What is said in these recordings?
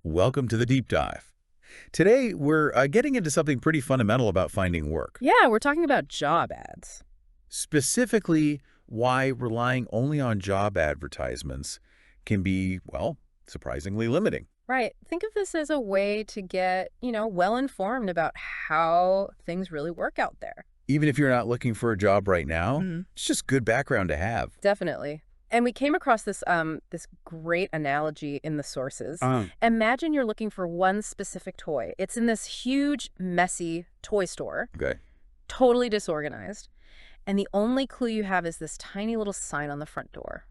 Welcome to the deep dive. Today, we're getting into something pretty fundamental about finding work. Yeah, we're talking about job ads. Specifically, why relying only on job advertisements can be, well, surprisingly limiting. Right. Think of this as a way to get, well informed about how things really work out there. Even if you're not looking for a job right now, Mhm. it's just good background to have. Definitely. And we came across this great analogy in the sources. Imagine you're looking for one specific toy. It's in this huge, messy toy store, Okay. totally disorganized, and the only clue you have is this tiny little sign on the front door.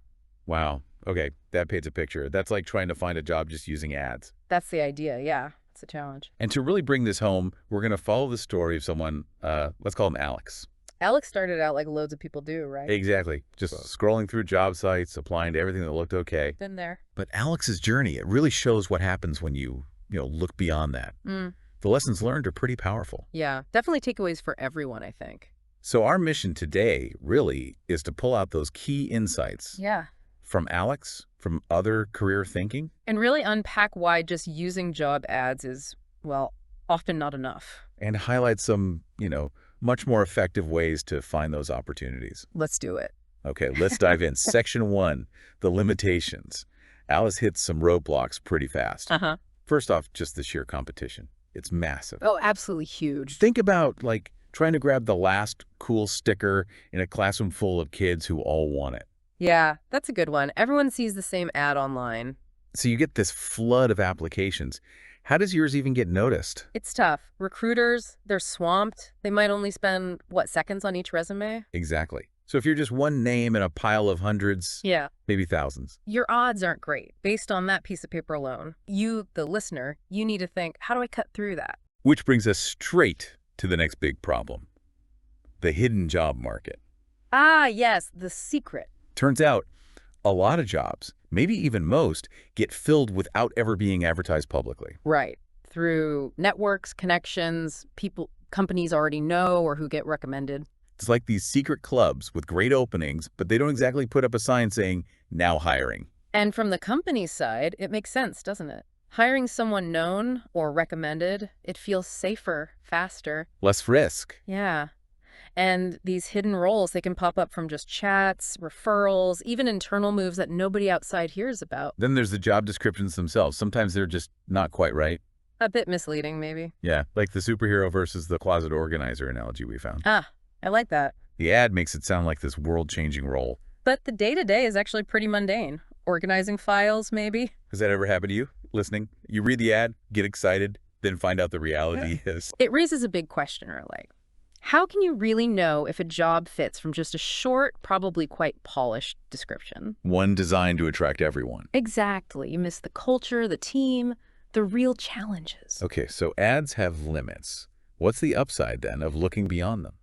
Wow. Okay, that paints a picture. That's like trying to find a job just using ads. That's the idea. Yeah, it's a challenge. And to really bring this home, we're going to follow the story of someone, let's call him Alex. Alex started out like loads of people do, right? Exactly. Just scrolling through job sites, applying to everything that looked okay. Been there. But Alex's journey, it really shows what happens when you look beyond that. The lessons learned are pretty powerful. Yeah, definitely takeaways for everyone, I think. So our mission today really is to pull out those key insights Yeah. from Alex, from other career thinking. And really unpack why just using job ads is, well, often not enough. And highlight some, much more effective ways to find those opportunities. Let's do it. Okay, let's dive in. Section 1, the limitations. Alice hits some roadblocks pretty fast. Uh-huh. First off, just the sheer competition. It's massive. Oh, absolutely huge. Think about, trying to grab the last cool sticker in a classroom full of kids who all want it. Yeah, that's a good one. Everyone sees the same ad online. So you get this flood of applications. How does yours even get noticed? It's tough. Recruiters, they're swamped. They might only spend, seconds on each resume? Exactly. So if you're just one name in a pile of hundreds, Yeah. maybe thousands. Your odds aren't great based on that piece of paper alone. You, the listener, you need to think, how do I cut through that? Which brings us straight to the next big problem, the hidden job market. Ah, yes, the secret. Turns out a lot of jobs, maybe even most, get filled without ever being advertised publicly. Right. Through networks, connections, companies already know or who get recommended. It's like these secret clubs with great openings, but they don't exactly put up a sign saying, now hiring. And from the company side, it makes sense, doesn't it? Hiring someone known or recommended, it feels safer, faster. Less risk. Yeah. And these hidden roles, they can pop up from just chats, referrals, even internal moves that nobody outside hears about. Then there's the job descriptions themselves. Sometimes they're just not quite right. A bit misleading, maybe. Yeah, like the superhero versus the closet organizer analogy we found. Ah, I like that. The ad makes it sound like this world-changing role. But the day-to-day is actually pretty mundane. Organizing files, maybe. Has that ever happened to you, listening? You read the ad, get excited, then find out the reality is. It raises a big question, how can you really know if a job fits from just a short, probably quite polished description? One designed to attract everyone. Exactly. You miss the culture, the team, the real challenges. Okay, so ads have limits. What's the upside, then, of looking beyond them?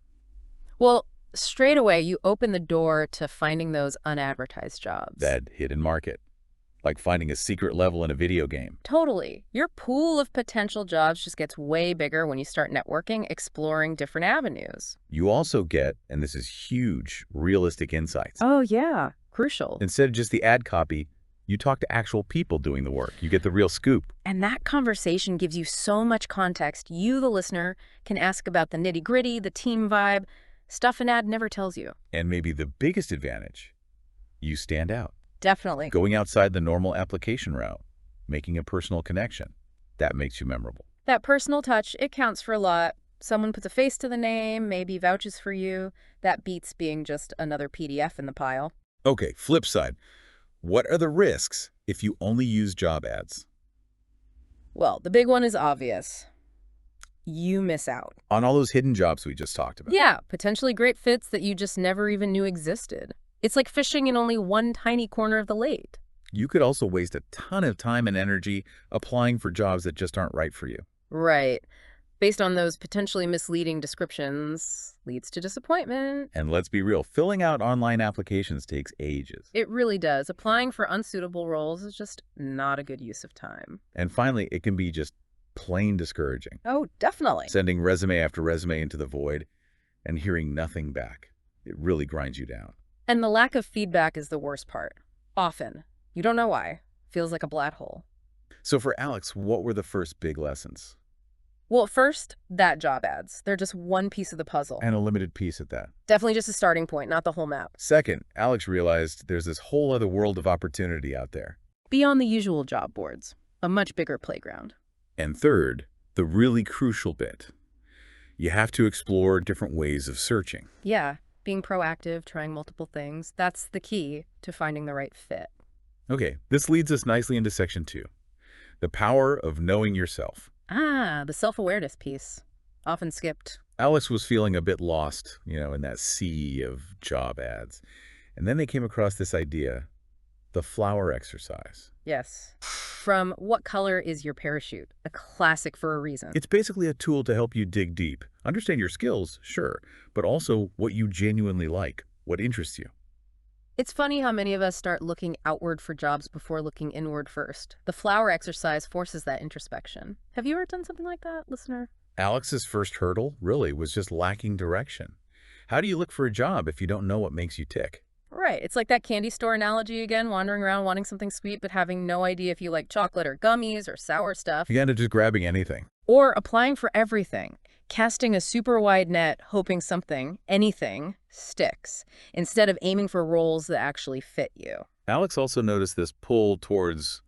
Well, straight away, you open the door to finding those unadvertised jobs. That hidden market. Like finding a secret level in a video game. Totally. Your pool of potential jobs just gets way bigger when you start networking, exploring different avenues. You also get, and this is huge, realistic insights. Oh, yeah. Crucial. Instead of just the ad copy, you talk to actual people doing the work. You get the real scoop. And that conversation gives you so much context. You, the listener, can ask about the nitty-gritty, the team vibe, stuff an ad never tells you. And maybe the biggest advantage, you stand out. Definitely. Going outside the normal application route, making a personal connection, that makes you memorable. That personal touch, it counts for a lot. Someone puts a face to the name, maybe vouches for you. That beats being just another PDF in the pile. Okay, flip side. What are the risks if you only use job ads? Well, the big one is obvious. You miss out. On all those hidden jobs we just talked about. Yeah, potentially great fits that you just never even knew existed. It's like fishing in only one tiny corner of the lake. You could also waste a ton of time and energy applying for jobs that just aren't right for you. Right. Based on those potentially misleading descriptions, leads to disappointment. And let's be real, filling out online applications takes ages. It really does. Applying for unsuitable roles is just not a good use of time. And finally, it can be just plain discouraging. Oh, definitely. Sending resume after resume into the void and hearing nothing back. It really grinds you down. And the lack of feedback is the worst part. Often. You don't know why. Feels like a black hole. So for Alex, what were the first big lessons? Well, first, that job ads. They're just one piece of the puzzle. And a limited piece at that. Definitely just a starting point, not the whole map. Second, Alex realized there's this whole other world of opportunity out there. Beyond the usual job boards, a much bigger playground. And third, the really crucial bit. You have to explore different ways of searching. Yeah, being proactive, trying multiple things, that's the key to finding the right fit. Okay, this leads us nicely into section 2. The power of knowing yourself. Ah, the self-awareness piece. Often skipped. Alex was feeling a bit lost, in that sea of job ads. And then they came across this idea, the flower exercise. Yes. From What Color is Your Parachute? A classic for a reason. It's basically a tool to help you dig deep. Understand your skills, sure, but also what you genuinely like, what interests you. It's funny how many of us start looking outward for jobs before looking inward first. The flower exercise forces that introspection. Have you ever done something like that, listener? Alex's first hurdle, really, was just lacking direction. How do you look for a job if you don't know what makes you tick? Right. It's like that candy store analogy again, wandering around wanting something sweet but having no idea if you like chocolate or gummies or sour stuff. You end up just grabbing anything. Or applying for everything, casting a super wide net, hoping something, anything, sticks, instead of aiming for roles that actually fit you. Alex also noticed this pull towards,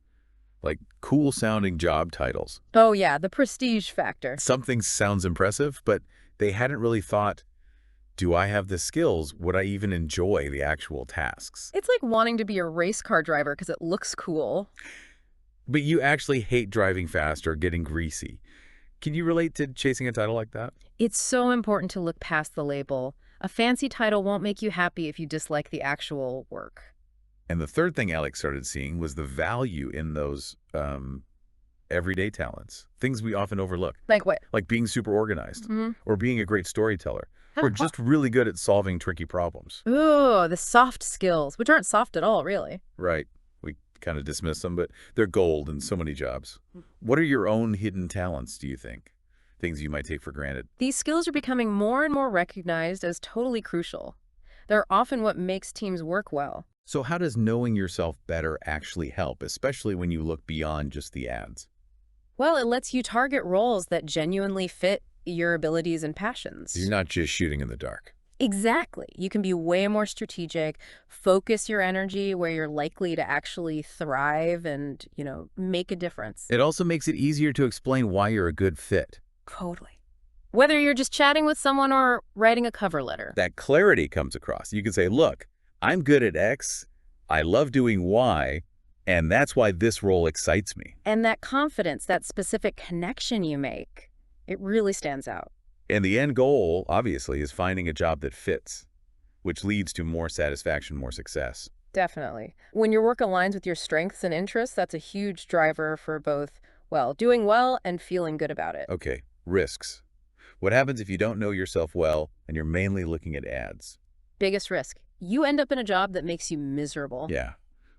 cool-sounding job titles. Oh yeah, the prestige factor. Something sounds impressive, but they hadn't really thought, do I have the skills? Would I even enjoy the actual tasks? It's like wanting to be a race car driver because it looks cool. But you actually hate driving fast or getting greasy. Can you relate to chasing a title like that? It's so important to look past the label. A fancy title won't make you happy if you dislike the actual work. And the third thing Alex started seeing was the value in those everyday talents, things we often overlook. Like what? Like being super organized, or being a great storyteller, or Huh. just really good at solving tricky problems. Ooh, the soft skills, which aren't soft at all, really. Right. We kind of dismiss them, but they're gold in so many jobs. What are your own hidden talents, do you think? Things you might take for granted. These skills are becoming more and more recognized as totally crucial. They're often what makes teams work well. So how does knowing yourself better actually help, especially when you look beyond just the ads? Well, it lets you target roles that genuinely fit your abilities and passions. You're not just shooting in the dark. Exactly. You can be way more strategic, focus your energy where you're likely to actually thrive and, make a difference. It also makes it easier to explain why you're a good fit. Totally. Whether you're just chatting with someone or writing a cover letter. That clarity comes across. You can say, look, I'm good at X, I love doing Y, and that's why this role excites me. And that confidence, that specific connection you make, it really stands out. And the end goal, obviously, is finding a job that fits, which leads to more satisfaction, more success. Definitely. When your work aligns with your strengths and interests, that's a huge driver for both, doing well and feeling good about it. Okay, risks. What happens if you don't know yourself well and you're mainly looking at ads? Biggest risk. You end up in a job that makes you miserable. Yeah,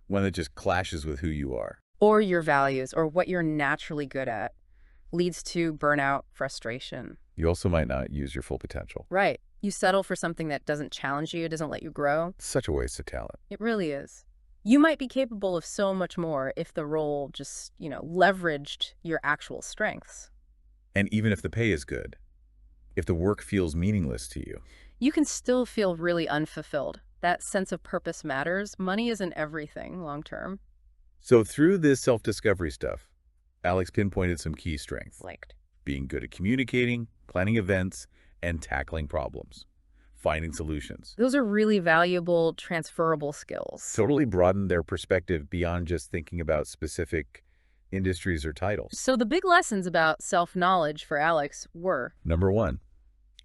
one that just clashes with who you are. Or your values, or what you're naturally good at, leads to burnout, frustration. You also might not use your full potential. Right. You settle for something that doesn't challenge you, doesn't let you grow. Such a waste of talent. It really is. You might be capable of so much more if the role just, leveraged your actual strengths. And even if the pay is good, if the work feels meaningless to you, You can still feel really unfulfilled. That sense of purpose matters. Money isn't everything long term. So through this self-discovery stuff, Alex pinpointed some key strengths. Liked. Being good at communicating, planning events, and tackling problems. Finding solutions. Those are really valuable, transferable skills. Totally broadened their perspective beyond just thinking about specific industries or titles. So the big lessons about self-knowledge for Alex were: Number 1,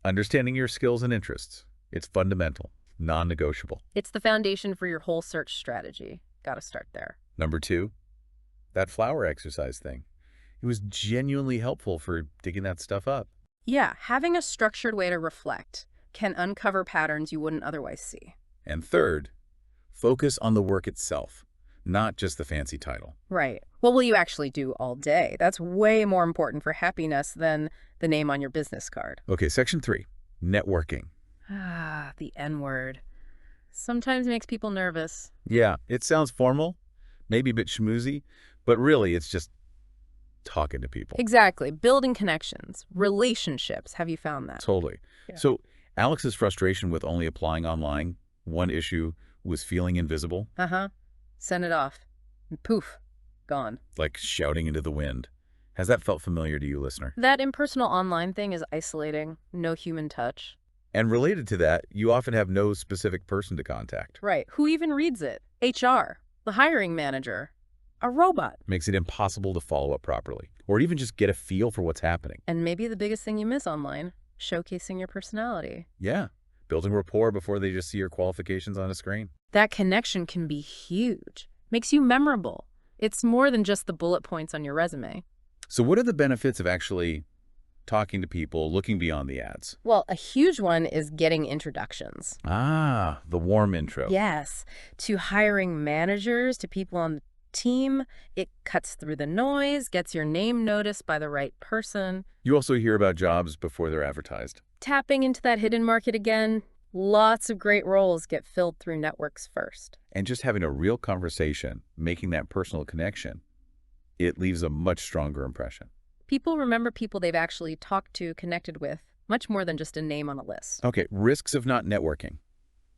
understanding your skills and interests. It's fundamental, non-negotiable. it's the foundation for your whole search strategy. Got to start there. Number 2, that flower exercise thing. It was genuinely helpful for digging that stuff up. Yeah, having a structured way to reflect can uncover patterns you wouldn't otherwise see. And third, focus on the work itself, not just the fancy title. Right. What will you actually do all day? That's way more important for happiness than the name on your business card. Okay, section 3, networking. Ah, the N word. Sometimes makes people nervous. Yeah, it sounds formal, maybe a bit schmoozy, but really it's just talking to people. Exactly. Building connections, relationships. Have you found that? Totally. Yeah. So Alex's frustration with only applying online, one issue was feeling invisible, Uh-huh. Send it off. And poof. Gone. like shouting into the wind. Has that felt familiar to you, listener? That impersonal online thing is isolating. No human touch. And related to that, you often have no specific person to contact. Right. Who even reads it? HR. The hiring manager. A robot. Makes it impossible to follow up properly, or even just get a feel for what's happening. And maybe the biggest thing you miss online, showcasing your personality. Yeah, building rapport before they just see your qualifications on a screen. That connection can be huge. Makes you memorable. It's more than just the bullet points on your resume. So what are the benefits of actually talking to people, looking beyond the ads? Well, a huge one is getting introductions. Ah, the warm intro. Yes, to hiring managers, to people on the team. It cuts through the noise, gets your name noticed by the right person. You also hear about jobs before they're advertised. Tapping into that hidden market again, lots of great roles get filled through networks first. And just having a real conversation, making that personal connection, it leaves a much stronger impression. People remember people they've actually talked to, connected with, much more than just a name on a list. Okay, risks of not networking.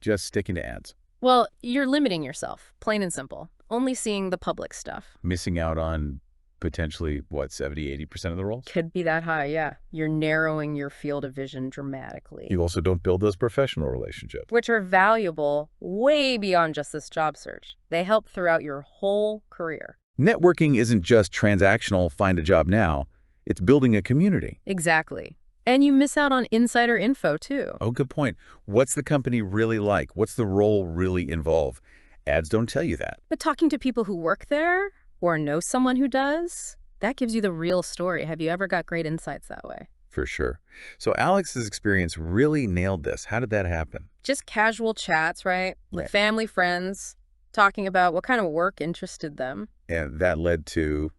Just sticking to ads. Well, you're limiting yourself, plain and simple. Only seeing the public stuff. Missing out on potentially, what, 70–80% of the roles? Could be that high, yeah. You're narrowing your field of vision dramatically. You also don't build those professional relationships. Which are valuable way beyond just this job search. They help throughout your whole career. Networking isn't just transactional, find a job now. It's building a community. Exactly. And you miss out on insider info, too. Oh, good point. What's the company really like? What's the role really involve? Ads don't tell you that. But talking to people who work there or know someone who does, that gives you the real story. Have you ever got great insights that way? For sure. So Alex's experience really nailed this. How did that happen? Just casual chats, right? With Right. family, friends, talking about what kind of work interested them. And that led to,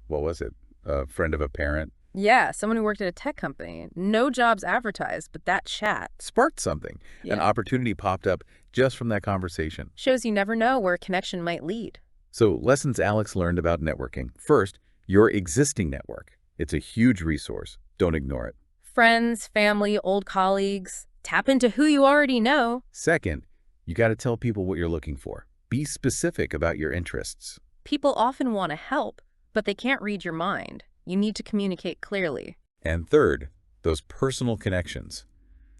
what was it? A friend of a parent. Yeah, someone who worked at a tech company. No jobs advertised, but that chat Sparked something. An opportunity popped up just from that conversation. shows you never know where a connection might lead. So lessons Alex learned about networking. First, your existing network. It's a huge resource. Don't ignore it. Friends, family, old colleagues. Tap into who you already know. Second, you got to tell people what you're looking for. Be specific about your interests. People often want to help, but they can't read your mind. You need to communicate clearly. And third, those personal connections.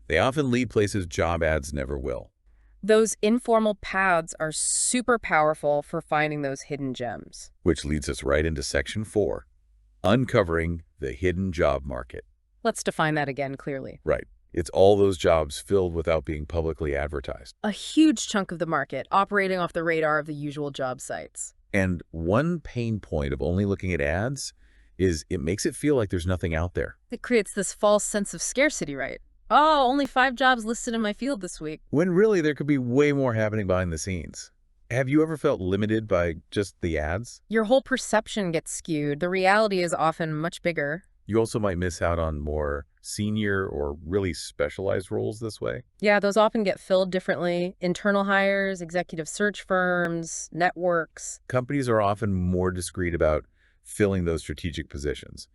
They often lead places job ads never will. Those informal paths are super powerful for finding those hidden gems. Which leads us right into section 4, uncovering the hidden job market. Let's define that again clearly. Right. It's all those jobs filled without being publicly advertised. A huge chunk of the market operating off the radar of the usual job sites. And one pain point of only looking at ads is it makes it feel like there's nothing out there. It creates this false sense of scarcity, right? Oh, only 5 jobs listed in my field this week. When really there could be way more happening behind the scenes. Have you ever felt limited by just the ads? Your whole perception gets skewed. The reality is often much bigger. You also might miss out on more senior or really specialized roles this way. Yeah, those often get filled differently. Internal hires, executive search firms, networks. Companies are often more discreet about filling those strategic positions,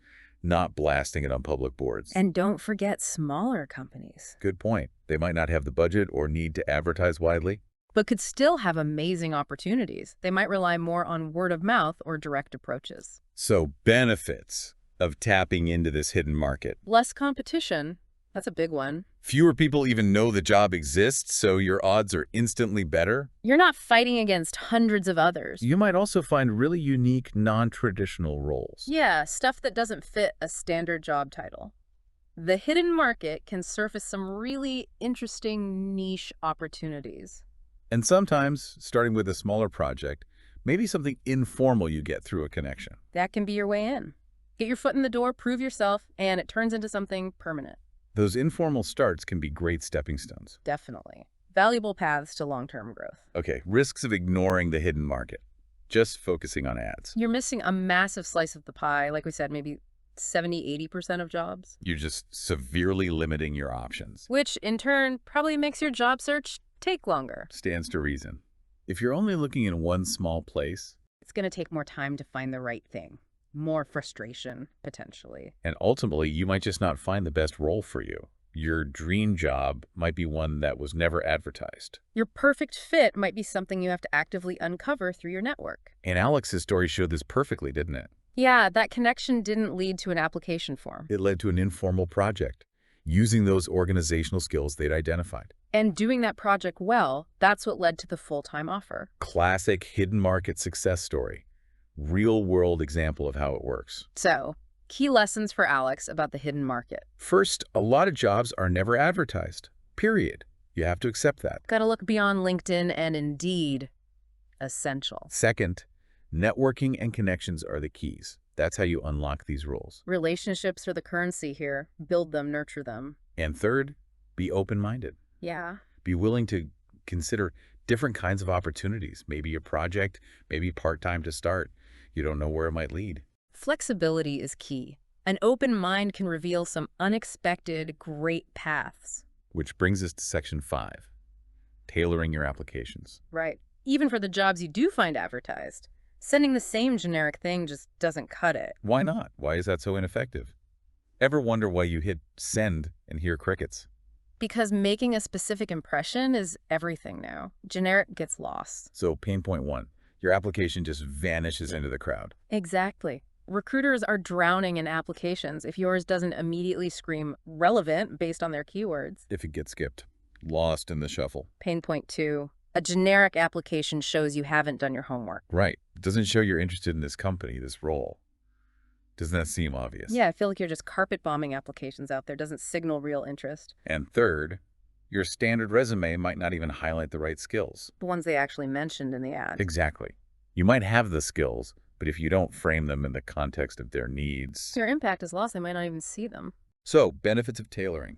not blasting it on public boards. And don't forget smaller companies. Good point. They might not have the budget or need to advertise widely. But could still have amazing opportunities. They might rely more on word of mouth or direct approaches. So benefits of tapping into this hidden market. Less competition. That's a big one. Fewer people even know the job exists, so your odds are instantly better. You're not fighting against hundreds of others. You might also find really unique, non-traditional roles. Yeah, stuff that doesn't fit a standard job title. The hidden market can surface some really interesting niche opportunities. And sometimes, starting with a smaller project, maybe something informal you get through a connection. That can be your way in. Get your foot in the door, prove yourself, and it turns into something permanent. Those informal starts can be great stepping stones. Definitely. Valuable paths to long-term growth. Okay, risks of ignoring the hidden market. Just focusing on ads. You're missing a massive slice of the pie. Like we said, maybe 70–80% of jobs. You're just severely limiting your options. Which, in turn, probably makes your job search take longer. Stands to reason. If you're only looking in one small place, It's going to take more time to find the right thing. More frustration, potentially. And ultimately, you might just not find the best role for you. Your dream job might be one that was never advertised. Your perfect fit might be something you have to actively uncover through your network. And Alex's story showed this perfectly, didn't it? Yeah, that connection didn't lead to an application form. It led to an informal project, using those organizational skills they'd identified. And doing that project well, that's what led to the full-time offer. Classic hidden market success story. Real-world example of how it works. So, key lessons for Alex about the hidden market. First, a lot of jobs are never advertised. Period. You have to accept that. Gotta look beyond LinkedIn and Indeed. Essential. Second, networking and connections are the keys. That's how you unlock these roles. Relationships are the currency here. Build them, nurture them. And third, be open-minded. Yeah. Be willing to consider different kinds of opportunities. Maybe a project, maybe part-time to start. You don't know where it might lead. Flexibility is key. An open mind can reveal some unexpected, great paths. Which brings us to section 5, tailoring your applications. Right. Even for the jobs you do find advertised, sending the same generic thing just doesn't cut it. Why not? Why is that so ineffective? Ever wonder why you hit send and hear crickets? Because making a specific impression is everything now. Generic gets lost. So pain point 1, your application just vanishes into the crowd. Exactly. Recruiters are drowning in applications if yours doesn't immediately scream relevant based on their keywords. If it gets skipped, lost in the shuffle. Pain point 2, a generic application shows you haven't done your homework. Right. It doesn't show you're interested in this company, this role. Doesn't that seem obvious? Yeah, I feel like you're just carpet bombing applications out there. Doesn't signal real interest. And third, your standard resume might not even highlight the right skills. The ones they actually mentioned in the ad. Exactly. You might have the skills, but if you don't frame them in the context of their needs... Your impact is lost. They might not even see them. So, benefits of tailoring.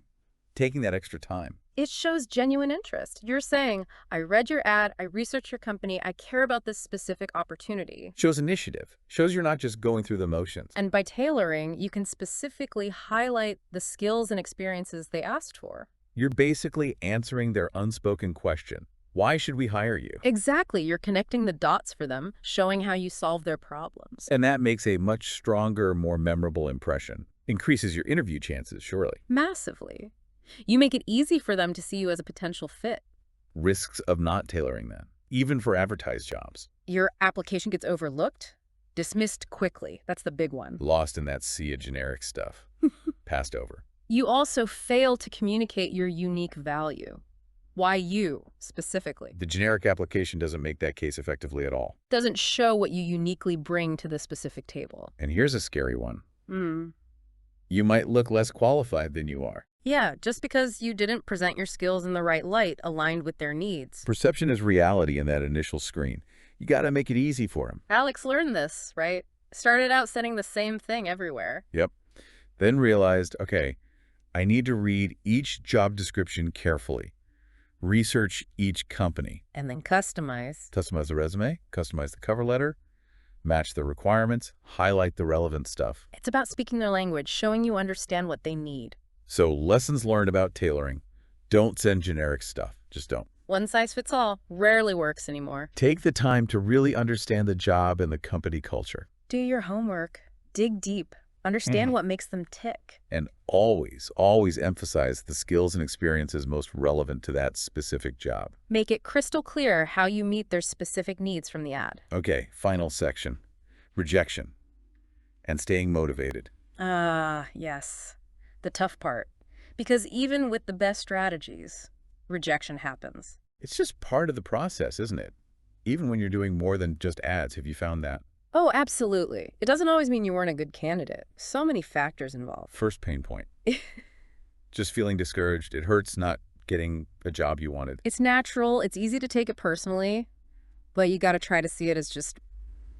Taking that extra time. It shows genuine interest. You're saying, I read your ad, I researched your company, I care about this specific opportunity. Shows initiative. Shows you're not just going through the motions. And by tailoring, you can specifically highlight the skills and experiences they asked for. You're basically answering their unspoken question. Why should we hire you? Exactly. You're connecting the dots for them, showing how you solve their problems. And that makes a much stronger, more memorable impression. Increases your interview chances, surely. Massively. You make it easy for them to see you as a potential fit. Risks of not tailoring that, even for advertised jobs. Your application gets overlooked, dismissed quickly. That's the big one. Lost in that sea of generic stuff. Passed over. You also fail to communicate your unique value. Why you, specifically? The generic application doesn't make that case effectively at all. Doesn't show what you uniquely bring to the specific table. And here's a scary one. You might look less qualified than you are. Yeah, just because you didn't present your skills in the right light aligned with their needs. Perception is reality in that initial screen. You gotta make it easy for them. Alex learned this, right? Started out sending the same thing everywhere. Yep. Then realized, okay, I need to read each job description carefully. Research each company. And then customize. Customize the resume, customize the cover letter, match the requirements, highlight the relevant stuff. It's about speaking their language, showing you understand what they need. So lessons learned about tailoring. Don't send generic stuff. Just don't. One size fits all rarely works anymore. Take the time to really understand the job and the company culture. Do your homework. Dig deep. Understand what makes them tick. And always, always emphasize the skills and experiences most relevant to that specific job. Make it crystal clear how you meet their specific needs from the ad. Okay, final section. Rejection. And staying motivated. Yes. The tough part. Because even with the best strategies, rejection happens. It's just part of the process, isn't it? Even when you're doing more than just ads, have you found that? Oh, absolutely. It doesn't always mean you weren't a good candidate. So many factors involved. First pain point. Just feeling discouraged. It hurts not getting a job you wanted. It's natural. It's easy to take it personally, but you got to try to see it as just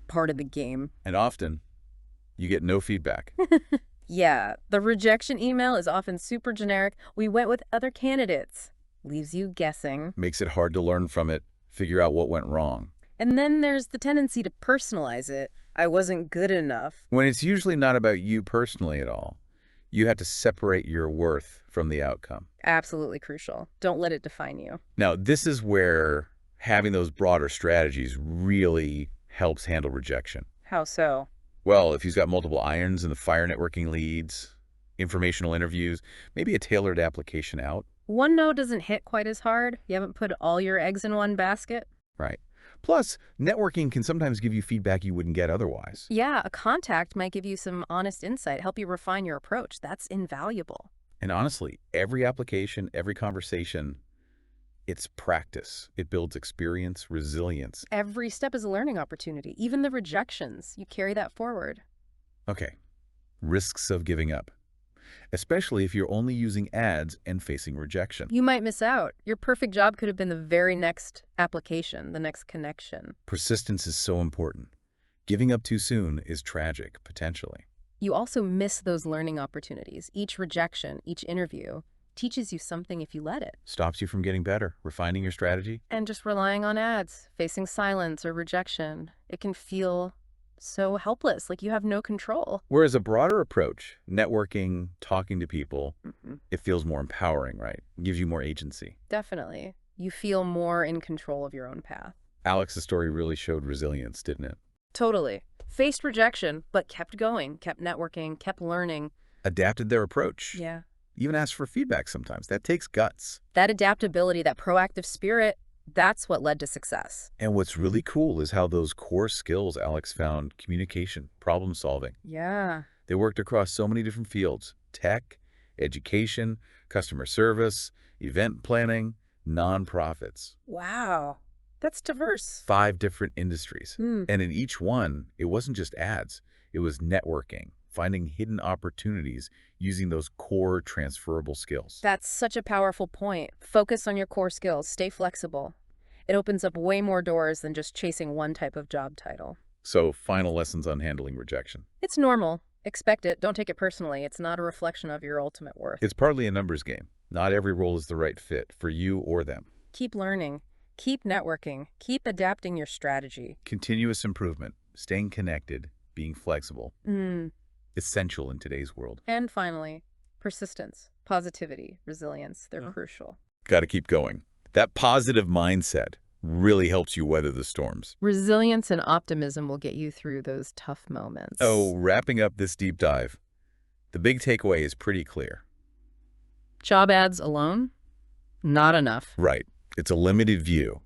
part of the game. And often, you get no feedback. Yeah, the rejection email is often super generic. We went with other candidates. Leaves you guessing. Makes it hard to learn from it, figure out what went wrong. And then there's the tendency to personalize it. I wasn't good enough. When it's usually not about you personally at all. You have to separate your worth from the outcome. Absolutely crucial. Don't let it define you. Now, this is where having those broader strategies really helps handle rejection. How so? Well, if he's got multiple irons in the fire, networking leads, informational interviews, maybe a tailored application out. One no doesn't hit quite as hard. You haven't put all your eggs in one basket. Right. Plus, networking can sometimes give you feedback you wouldn't get otherwise. Yeah, a contact might give you some honest insight, help you refine your approach. That's invaluable. And honestly, every application, every conversation, it's practice. It builds experience, resilience. Every step is a learning opportunity. Even the rejections, you carry that forward. Okay, risks of giving up, especially if you're only using ads and facing rejection. You might miss out. Your perfect job could have been the very next application, the next connection. Persistence is so important. Giving up too soon is tragic, potentially. You also miss those learning opportunities. Each rejection, each interview teaches you something if you let it. Stops you from getting better, refining your strategy. And just relying on ads, facing silence or rejection, it can feel so helpless, like you have no control. Whereas a broader approach, networking, talking to people, it feels more empowering, right? Gives you more agency. Definitely. You feel more in control of your own path. Alex's story really showed resilience, didn't it? Totally. Faced rejection, but kept going, kept networking, kept learning. Adapted their approach. Yeah. Even asked for feedback sometimes. That takes guts. That adaptability, that proactive spirit, that's what led to success. And what's really cool is how those core skills Alex found: communication, problem solving. Yeah. They worked across so many different fields: tech, education, customer service, event planning, nonprofits. Wow. That's diverse. 5 different industries. Hmm. And in each one, it wasn't just ads. It was networking, finding hidden opportunities using those core transferable skills. That's such a powerful point. Focus on your core skills. Stay flexible. It opens up way more doors than just chasing one type of job title. So, final lessons on handling rejection. It's normal. Expect it. Don't take it personally. It's not a reflection of your ultimate worth. It's partly a numbers game. Not every role is the right fit for you or them. Keep learning. Keep networking. Keep adapting your strategy. Continuous improvement, staying connected, being flexible. Essential in today's world. And finally, persistence, positivity, resilience. They're crucial. Got to keep going. That positive mindset really helps you weather the storms. Resilience and optimism will get you through those tough moments. Oh, wrapping up this deep dive, the big takeaway is pretty clear. Job ads alone? Not enough. Right. It's a limited view.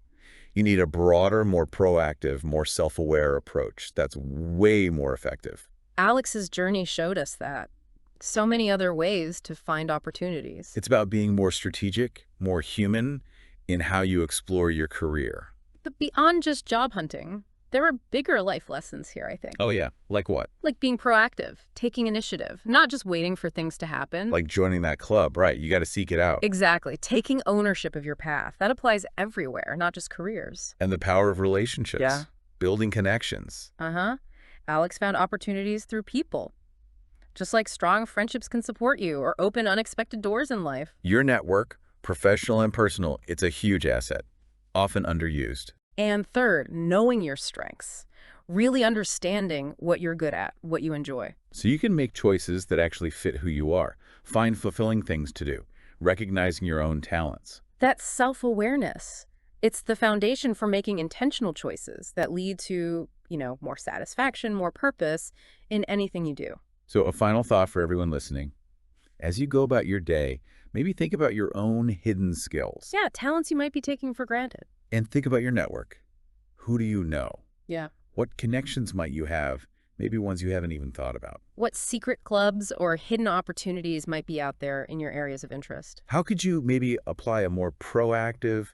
You need a broader, more proactive, more self-aware approach that's way more effective. Alex's journey showed us that. So many other ways to find opportunities. It's about being more strategic, more human in how you explore your career. But beyond just job hunting, there are bigger life lessons here, I think. Oh, yeah. Like what? Like being proactive, taking initiative, not just waiting for things to happen. Like joining that club, right? You got to seek it out. Exactly. Taking ownership of your path. That applies everywhere, not just careers. And the power of relationships. Yeah. Building connections. Alex found opportunities through people. Just like strong friendships can support you or open unexpected doors in life. Your network, professional and personal, it's a huge asset, often underused. And third, knowing your strengths. Really understanding what you're good at, what you enjoy. So you can make choices that actually fit who you are. Find fulfilling things to do. Recognizing your own talents. That's self-awareness. It's the foundation for making intentional choices that lead to, more satisfaction, more purpose in anything you do. So a final thought for everyone listening. As you go about your day, maybe think about your own hidden skills. Yeah, talents you might be taking for granted. And think about your network. Who do you know? Yeah. What connections might you have? Maybe ones you haven't even thought about. What secret clubs or hidden opportunities might be out there in your areas of interest? How could you maybe apply a more proactive,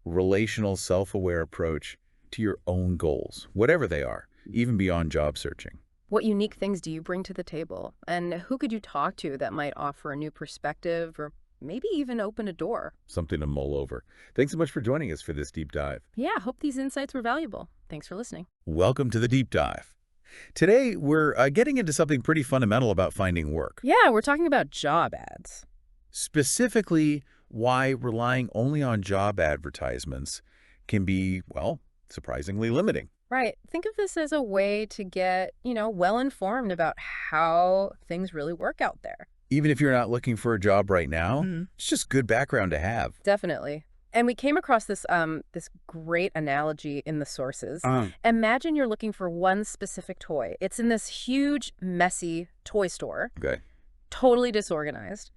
relational, self-aware approach to your own goals, whatever they are, even beyond job searching? What unique things do you bring to the table? And who could you talk to that might offer a new perspective or maybe even open a door? Something to mull over. Thanks so much for joining us for this deep dive. Yeah, hope these insights were valuable. Thanks for listening. Welcome to the deep dive. Today, we're getting into something pretty fundamental about finding work. Yeah, we're talking about job ads. Specifically, why relying only on job advertisements can be, well, surprisingly limiting. Right. Think of this as a way to get, well-informed about how things really work out there. Even if you're not looking for a job right now, it's just good background to have. Definitely. And we came across this great analogy in the sources. Imagine you're looking for one specific toy. It's in this huge, messy toy store, Okay. totally disorganized.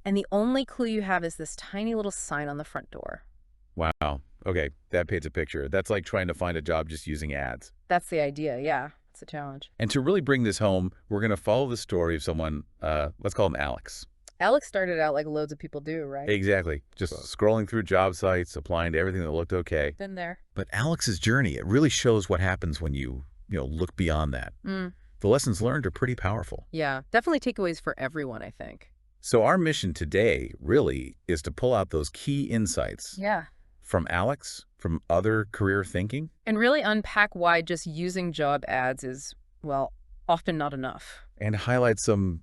And the only clue you have is this tiny little sign on the front door. Wow. Okay, that paints a picture. That's like trying to find a job just using ads. That's the idea, yeah. It's a challenge. And to really bring this home, we're going to follow the story of someone, let's call him Alex. Alex started out like loads of people do, right? Exactly. Just scrolling through job sites, applying to everything that looked okay. Been there. But Alex's journey, it really shows what happens when you look beyond that. The lessons learned are pretty powerful. Yeah, definitely takeaways for everyone, I think. So our mission today really is to pull out those key insights. Yeah. From Alex, from other career thinking. And really unpack why just using job ads is, well, often not enough. And highlight some,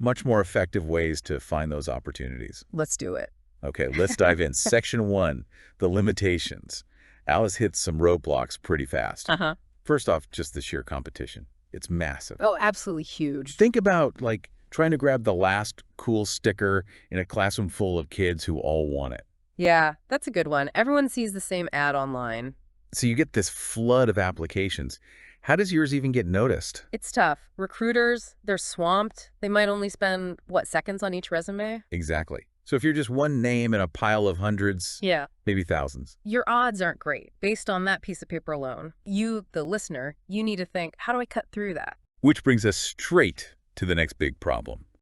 much more effective ways to find those opportunities. Let's do it. Okay, let's dive in. Section 1, the limitations. Alice hits some roadblocks pretty fast. First off, just the sheer competition. It's massive. Oh, absolutely huge. Think about, trying to grab the last cool sticker in a classroom full of kids who all want it. Yeah, that's a good one. Everyone sees the same ad online. So you get this flood of applications. How does yours even get noticed? It's tough. Recruiters, they're swamped. They might only spend, seconds on each resume? Exactly. So if you're just one name in a pile of hundreds, yeah, maybe thousands, your odds aren't great based on that piece of paper alone. You, the listener, you need to think, how do I cut through that? Which brings us straight to the next big problem.